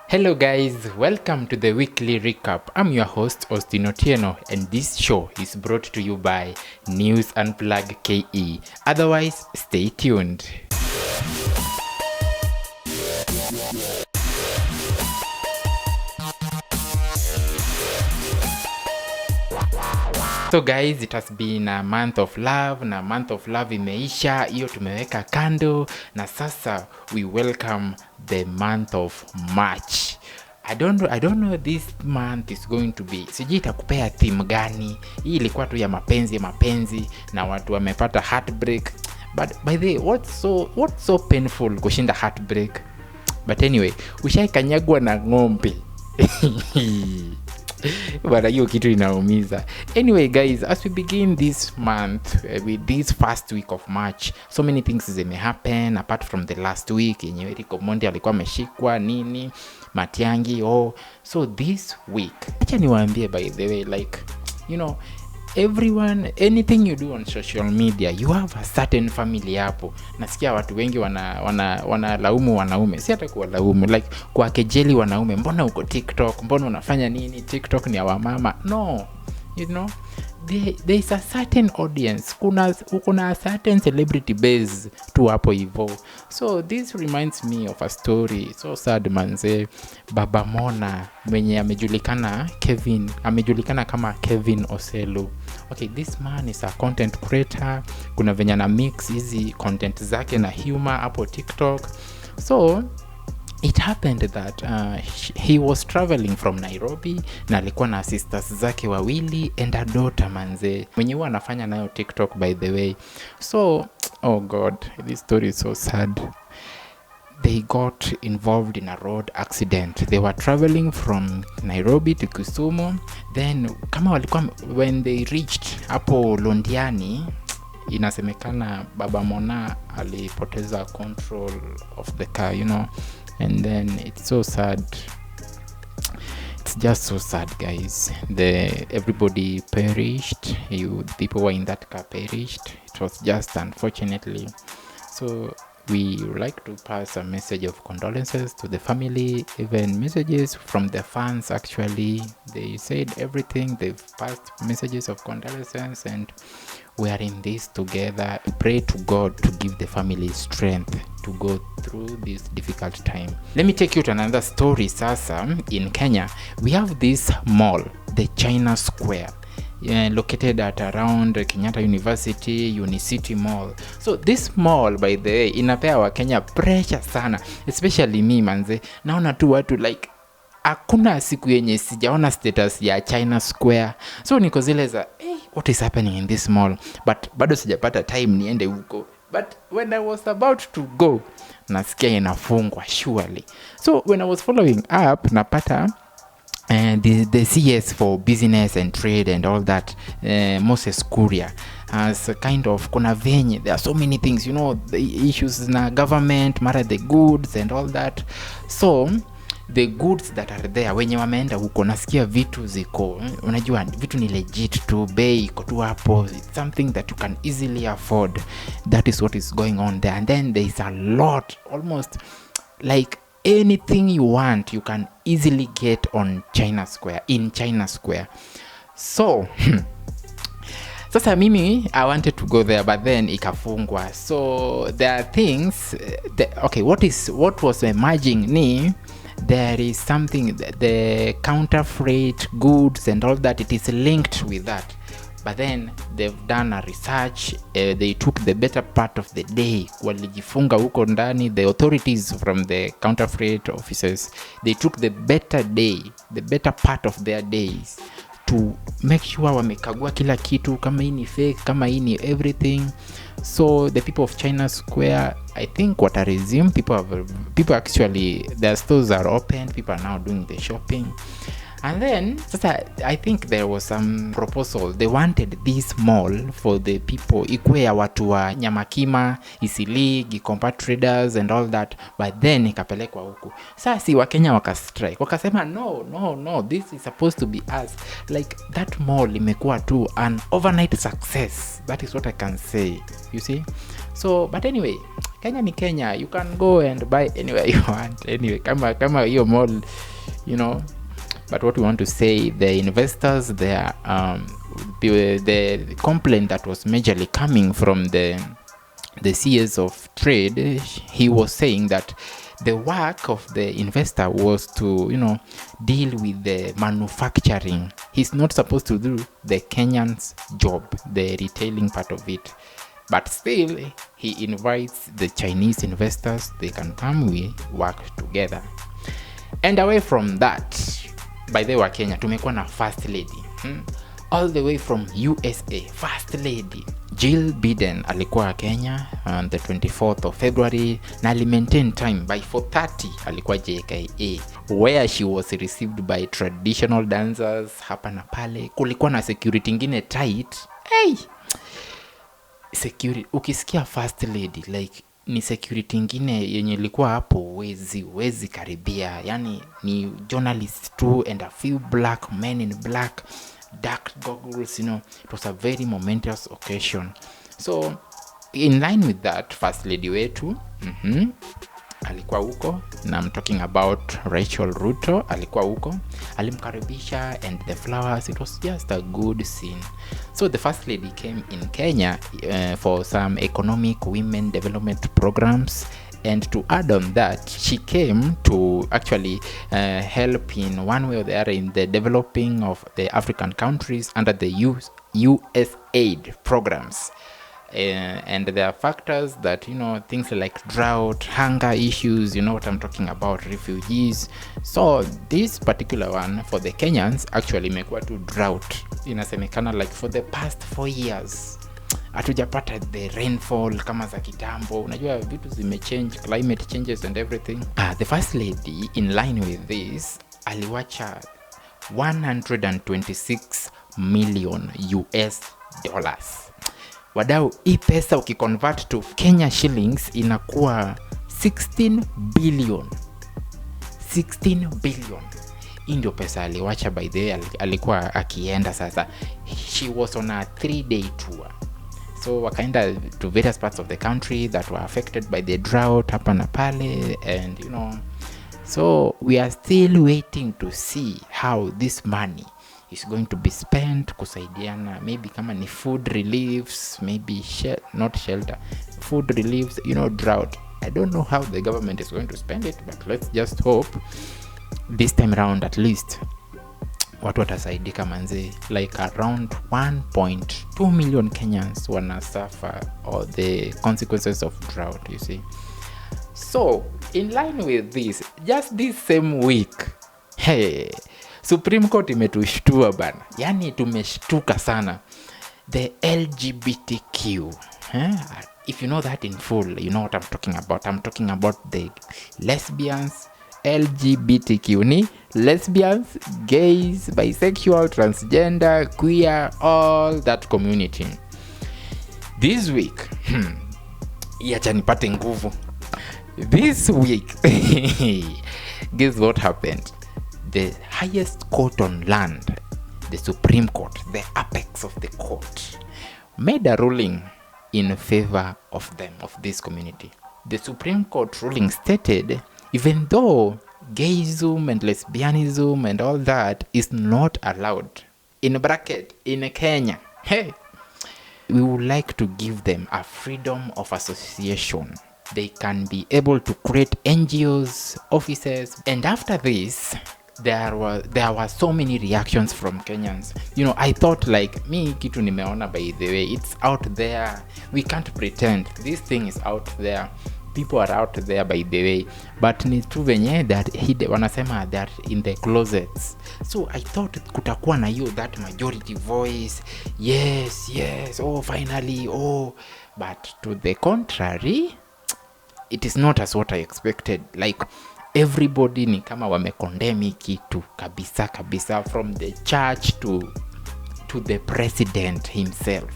Hello guys, welcome to the weekly recap. I'm your host Austin Otieno and this show is brought to you by NewsunplugKE. Otherwise, stay tuned. So guys, it has been a month of love na month of love imeisha, hiyo tumeweka kando na sasa we welcome the month of March. I don't know this month is going to be. Sijui itakupea theme gani. Hii ilikuwa tu ya mapenzi na watu wamepata heartbreak. But by the way, what's so painful kushinda heartbreak? But anyway, ushaikanyagwa na ng'ombe. But hiyo kitu inaumiza. Anyway guys, as we begin this month with this first week of March, so many things zime happen apart from the last week yenyewe Rico Mondi alikuwa ameshikwa nini Matiangi. So this week acha niwaambie, by the way, like everyone, anything you do on social media, you have a certain family hapo. Nasikia watu wengi wanalaumu wanaume. Si hata kuwalaumu, like kwa kejeli wanaume, mbona uko TikTok, mbona unafanya nini, TikTok ni ya wamama. No, there is a certain audience, kuna a certain celebrity base tu hapo hivyo. So this reminds me of a story so sad manze. Baba Mona mwenye amejulikana kama Kevin Oselu. Okay, this man is a content creator. Kuna venye na mix hizi content zake na humor hapo TikTok. So it happened that he was traveling from Nairobi na alikuwa na sisters zake wawili and a daughter manze, mwenye huwa anafanya nayo TikTok by the way. So oh god, this story is so sad. They got involved in a road accident. They were traveling from Nairobi to Kisumu. Then kama walikuwa, when they reached hapo Londiani, inasemekana Baba Mona alipoteza control of the car, and then it's so sad. It's just so sad guys. Everybody perished. People were in that car perished. It was just unfortunately. So we would like to pass a message of condolences to the family, even messages from the fans. Actually, they said everything. They've passed messages of condolences and we are in this together. We pray to God to give the family strength to go through this difficult time. Let me take you to another story. Sasa, in Kenya, we have this mall, the China Square, located at around Kenyatta University, Unicity Mall. So this mall, by the way, inapea wa Kenya pressure sana, especially me manze. Naona tu watu like hakuna siku yenye sijaona status ya China Square. So niko zile za what is happening in this mall, but bado sijapata time niende huko. But when I was about to go, nasikia inafungwa surely. So when I was following up, napata the CS for business and trade and all that, Moses Kuria, as a kind of kuna venye, there are so many things, the issues na government, mara the goods and all that. So the goods that are there, wenye wameenda huko, nasikia vitu ziko, unajua vitu ni legit tu, bei iko tu hapo, it's something that you can easily afford. That is what is going on there. And then there is a lot, almost like anything you want, you can easily get on China Square, in China Square. So sasa mimi I wanted to go there, but then ikafungwa. So there are things what was emerging ni there is something, the counterfeit goods and all that, it is linked with that. But then they've done a research, they took the better part of the day, walijifunga huko ndani, the authorities from the counterfeit officers, they took the better part of their days to make sure wamekagua kila kitu, kama hii ni fake, kama hii ni everything. So the people of China Square, I think what are resumed, people actually, their stores are open, people are now doing the shopping. And then sasa I think there was some proposal, they wanted this mall for the people ikuwe ya watu wa Nyamakima, Eastleigh, Gikomba traders and all that, but then ikapelekwa huku. Sasa si Wakenya wakastrike, wakasema no, this is supposed to be us. Like that mall imekuwa tu an overnight success. That is what I can say, you see. So but anyway, Kenya ni Kenya, you can go and buy anywhere you want. Anyway, kama hiyo mall, you know. But what we want to say, the investors, the complaint that was majorly coming from the CS of trade, he was saying that the work of the investor was to, deal with the manufacturing. He's not supposed to do the Kenyans job, the retailing part of it. But still, he invites the Chinese investors. They can come, we work together. And away from that, by the way, Kenya tumekuwa na first lady all the way from USA. First lady Jill Biden alikuwa Kenya on the 24th of February na maintain time by 4:30 alikuwa JKA, where she was received by traditional dancers hapa na pale. Kulikuwa na security ingine tight. Security, ukisikia first lady, like ni security ingine yenye ilikuwa hapo wezi karibia, yani ni journalists too and a few black men in black dark goggles, it was a very momentous occasion. So in line with that, first lady wetu alikuwa huko, na I'm talking about Rachel Ruto. Alikuwa huko, alimkaribisha and the flowers, it was just a good scene. So the first lady came in Kenya for some economic women development programs, and to add on that, she came to actually help in one way or the other in the developing of the African countries under the USAID programs. And there are factors that, things like drought, hunger issues, you know what I'm talking about, refugees. So this particular one for the Kenyans actually imekuwa tu drought. Inasemekana like for the past 4 years hatujapata the rainfall kama za kitambo. Unajua vitu zimechange, climate changes and everything. The first lady, in line with this, aliwacha 126 million US dollars. Wadau, hii pesa ukiconvert to Kenya shillings inakuwa 16 billion. 16 billion. Hii ndio pesa aliwacha. By the way, alikuwa akienda sasa. She was on a 3-day tour. So wakaenda to various parts of the country that were affected by the drought hapa na pale, and so we are still waiting to see how this money is going to be spent kusaidiana, maybe kama ni food reliefs, maybe not shelter, food reliefs, drought. I don't know how the government is going to spend it, but let's just hope this time around at least watu watasaidika manze. Like around 1.2 million Kenyans wana suffer all the consequences of drought, you see. So in line with this, just this same week, Supreme Court imetushtua bana. Yani tumeshtuka sana. The LGBTQ. If you know that in full, you know what I'm talking about. I'm talking about the lesbians, LGBTQ ni lesbians, gays, bisexual, transgender, queer, all that community. This week, yacha nipate nguvu. This week, guess what happened? The highest court on land, the Supreme Court, the apex of the court, made a ruling in favor of them, of this community. The Supreme Court ruling stated, even though gayism and lesbianism and all that is not allowed, in bracket, in Kenya, we would like to give them a freedom of association. They can be able to create NGOs, offices, and after this, there were so many reactions from Kenyans. I thought like, me kitu nimeona, by the way, it's out there. We can't pretend. This thing is out there. People are out there, by the way. But ni tu venye that wanasema that in the closets. So I thought kutakuwa na hiyo that majority voice. Yes, finally, But to the contrary, it is not as what I expected. Like everybody ni kama wamekondemi kitu kabisa kabisa, from the church to the president himself.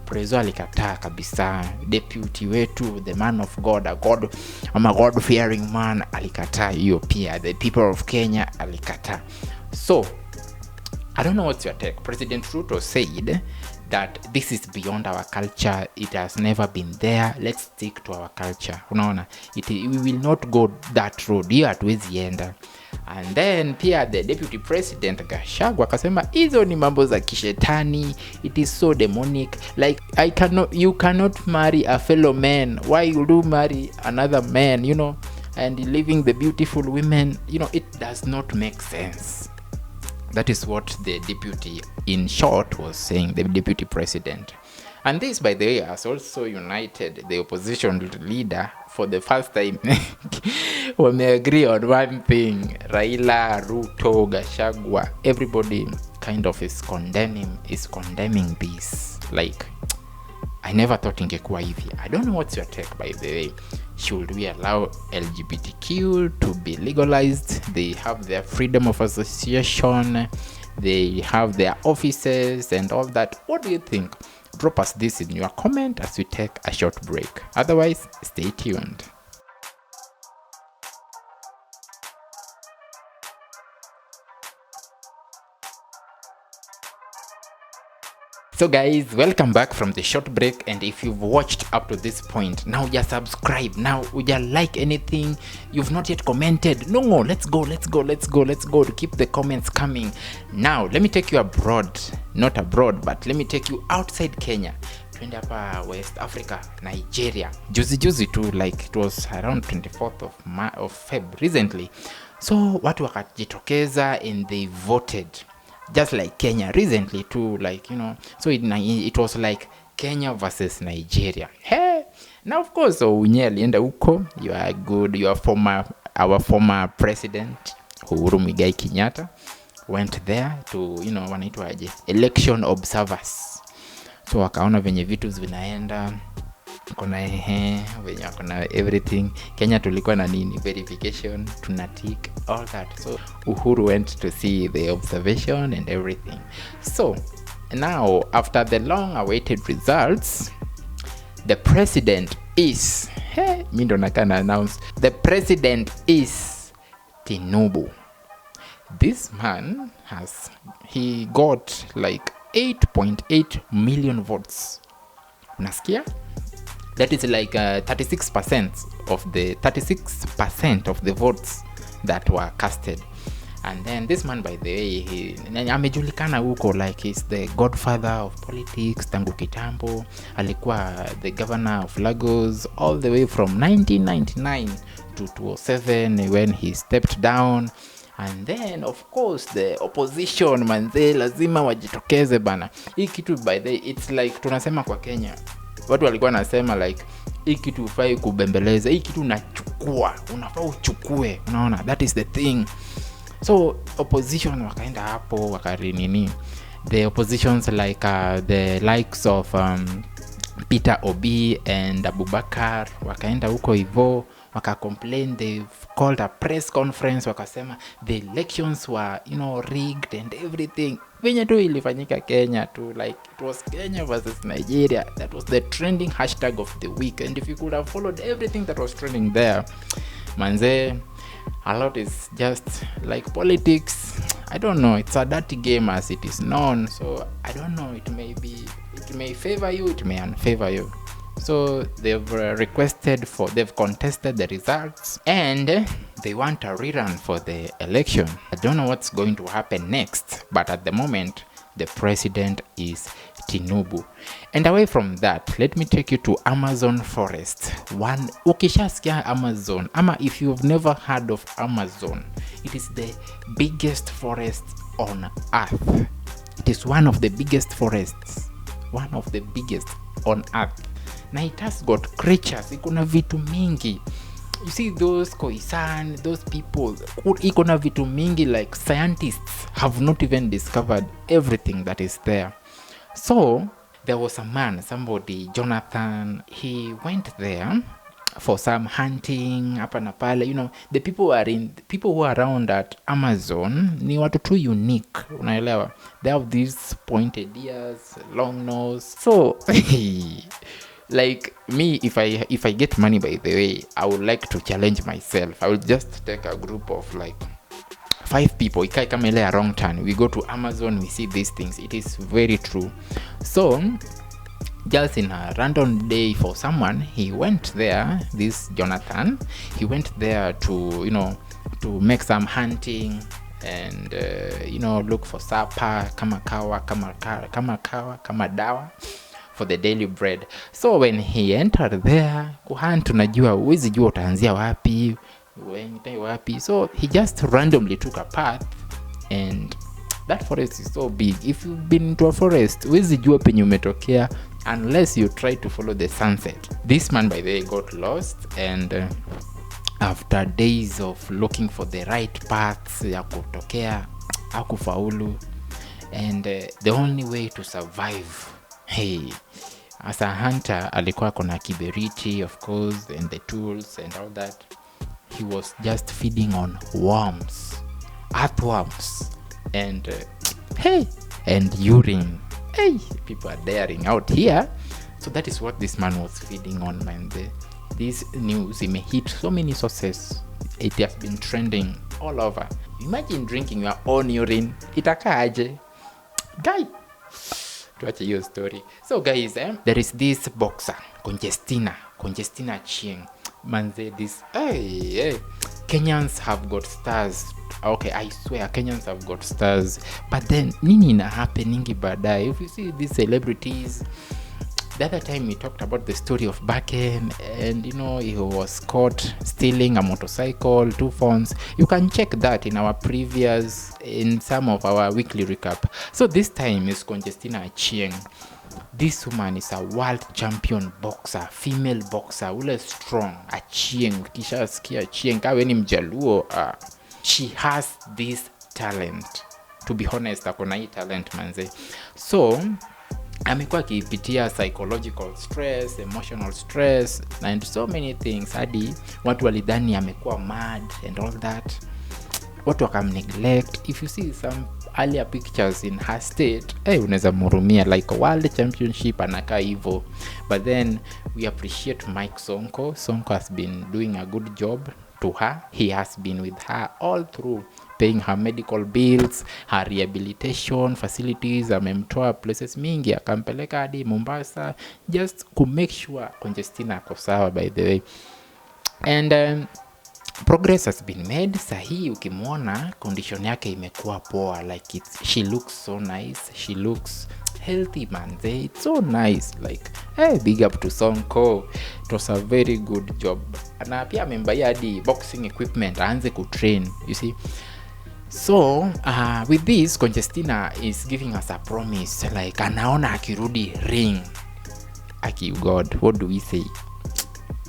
Prezo alikataa kabisa. Deputy wetu, the man of God, a God fearing man, alikataa hiyo pia. The people of Kenya alikataa. So I don't know what's your take. President Ruto said that this is beyond our culture, it has never been there, let's stick to our culture. Unaona, we will not go that road, hiyo hatuwezi enda. And then pia the deputy president Gachagua akasema hizo ni mambo za kishetani, it is so demonic, like you cannot marry a fellow man, why you do marry another man, you know, and leaving the beautiful women, you know, it does not make sense. That is what the deputy, in short, was saying, the deputy president. And this, by the way, has also united the opposition leader for the first time. When they agree on one thing, Raila, Ruto, Gachagua, everybody kind of is condemning this. Like, I never thought ingekuwa hivi. I don't know what's your take, by the way. Should we allow LGBTQ to be legalized? They have their freedom of association, they have their offices and all that. What do you think? Drop us this in your comment as we take a short break. Otherwise, stay tuned. So guys, welcome back from the short break, and if you've watched up to this point, now just subscribe, now you like anything, you've not yet commented, no, let's go to keep the comments coming. Now let me take you abroad, not abroad, but let me take you outside Kenya. Twende hapa West Africa, Nigeria. Juzi too, like it was around 24th of Feb recently. So watu wakajitokeza and they voted just like Kenya recently too, like, you know, so it was like Kenya versus Nigeria. Hey, now of course, so unye alienda huko, you are good, our former president Uhuru Muigai Kenyatta went there to, you know, wanaitwaje, election observers. So wakaona venye vitu vinaenda, kuna venye kuna everything. Kenya tulikuwa na nini, verification, tunatik, all that. So Uhuru went to see the observation and everything. So now, after the long awaited results, the president is the president is Tinubu. This man he got like 8.8 million votes. Unasikia? That is like 36% of the votes that were casted. And then this man, by the way, amejulikana huko, like he's the godfather of politics tangu kitambo. Alikuwa the governor of Lagos all the way from 1999 to 2007 when he stepped down. And then of course the opposition, manze, lazima wajitokeze bana. Hii kitu, by the way, it's like tunasema kwa Kenya, watu walikuwa nasema like hii kitu ufai kubembeleza, hii kitu unafaa uchukue, unaona, that is the thing. So opposition wakaenda hapo wakarinini, the oppositions like the likes of Peter Obi and Abubakar wakaenda huko hivyo, waka-complain, they've called a press conference, wakasema the elections were, you know, rigged and everything. Venye tu ilifanyika Kenya tu, like it was Kenya versus Nigeria. That was the trending hashtag of the week, and if you could have followed everything that was trending there, manze, a lot is just like politics. I don't know, it's a dirty game as it is known, so I don't know, it may favor you, it may unfavor you. So they've they've contested the results and they want a rerun for the election. I don't know what's going to happen next, but at the moment the president is Tinubu. And away from that, let me take you to Amazon forest. Ukishasikia Amazon, ama if you've never heard of Amazon, it is the biggest forest on earth. It is one of the biggest forests, on earth. Na it has got creatures, ikona vitu mingi. You see those Khoisan, those people, ikona vitu mingi, like scientists have not even discovered everything that is there. So there was a man, somebody, Jonathan, he went there for some hunting hapa na pale. The people who are around at Amazon ni watu too unique, unaelewa. They have these pointed ears, long nose. So like me, if I get money, by the way, I would like to challenge myself. I will just take a group of like 5 people, ikai kama ile wrong turn, we go to Amazon, we see these things. It is very true. So just in a random day for someone, he went there, this Jonathan, he went there to to make some hunting and look for supper, kama dawa for the daily bread. So when he entered there kuhunt, unajua huwezi jua utaanzia wapi, so he just randomly took a path, and that forest is so big. If you've been to a forest, huwezi jua penye umetokea unless you try to follow the sunset. This man, by the way, got lost, and after days of looking for the right paths ya kutokea hakufaulu, and the only way to survive, as a hunter, alikuwa kona kiberiti, of course, and the tools and all that. He was just feeding on worms, earthworms, and and urine. People are daring out here. So that is what this man was feeding on, man. This news, it may hit so many sources. It has been trending all over. Imagine drinking your own urine. Itakaaje? Guy, tuache hiyo story. So guys, there is this boxer, Conjestina Chieng. Manze, this Kenyans have got stars. Okay, I swear Kenyans have got stars. But then nini ina happeningi baadaye? If you see these celebrities, the other time we talked about the story of Bakken, and he was caught stealing a motorcycle, 2 phones. You can check that in some of our weekly recap. So this time is Conjestina Chieng. This woman is a world champion boxer, female boxer, ule strong, a Chieng. Kisha sikia Chieng, kawe ni mjaluo. She has this talent. To be honest, akona hii talent, manze. So amekuwa akipitia psychological stress, emotional stress, and so many things. Hadi watu walidhani amekuwa mad and all that. Watu wakamneglect. If you see some earlier pictures in her state, unaweza murumia, like a world championship anakaa hivyo. But then we appreciate Mike Sonko. Sonko has been doing a good job to her. He has been with her all through, paying her medical bills, her rehabilitation facilities. Amemtoa places mingi, akampeleka hadi Mombasa, just to make sure Conjestina ako sawa, by the way. And progress has been made. Sahi ukimwona condition yake imekuwa poa, like she looks so nice, she looks healthy, man. It's so nice, like big up to Sonko. It was a very good job. Na pia amembaia hadi boxing equipment aanze kutrain, you see. So with this, Conjestina is giving us a promise, like anaona akirudi ring. God, what do we say?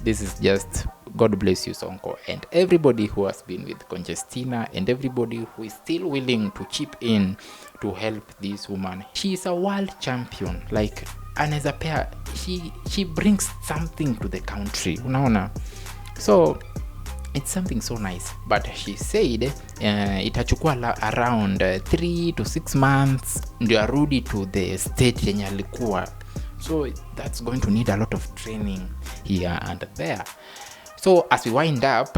This is just, God bless you, Sonko, and everybody who has been with Conjestina, and everybody who is still willing to chip in to help this woman. She is a world champion. Like anaweza pea, she brings something to the country, unaona. So it's something so nice. But she said itachukua around 3 to 6 months ndio arudi to the state yenye alikuwa. So that's going to need a lot of training here and there. So as we wind up,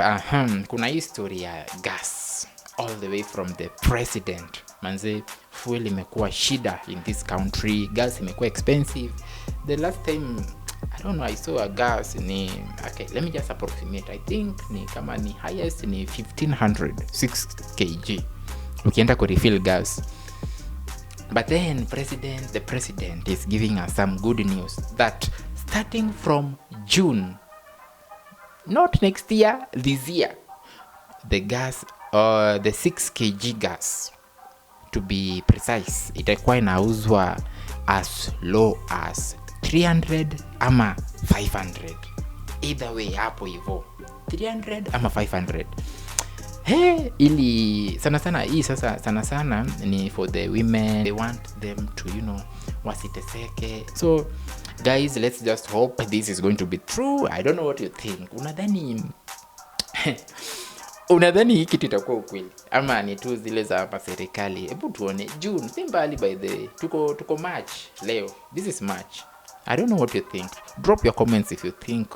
kuna history ya gas all the way from the president. Manze, fuel imekuwa shida in this country. Gas imekuwa expensive. The last time, I don't know, I saw a gas ni, okay, let me just approximate. I think ni kama ni highest ni 1500, 6 kg. Ukienda ku refill gas. But then the president is giving us some good news that starting from June, not next year, this year, the gas, the 6 kg gas, to be precise, itakuwa inauzwa as low as 300 ama 500. Either way, hapo hivyo 300 ama 500. ili sana sana hii sasa sana sana ni for the women, they want them to wasiteseke. So guys, let's just hope this is going to be true. I don't know what you think. Unadhani hii kitu itakuwa ukweli ama ni tu zile za serikali? Hebu tuone. June si mbali, by the way. Tuko March leo. This is March. I don't know what you think. Drop your comments if you think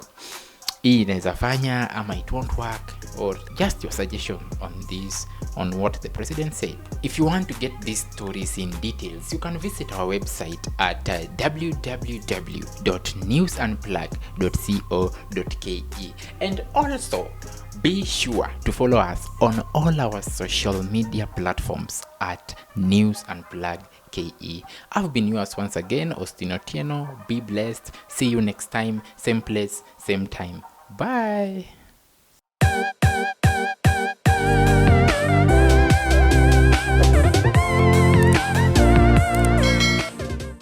hii inaweza fanya ama it won't work, or just your suggestion on this, on what the president said. If you want to get these stories in details, you can visit our website at www.newsunplug.co.ke, and also be sure to follow us on all our social media platforms at NewsunplugKE. I've been yours once again, Austin Otieno. Be blessed. See you next time, same place, same time. Bye.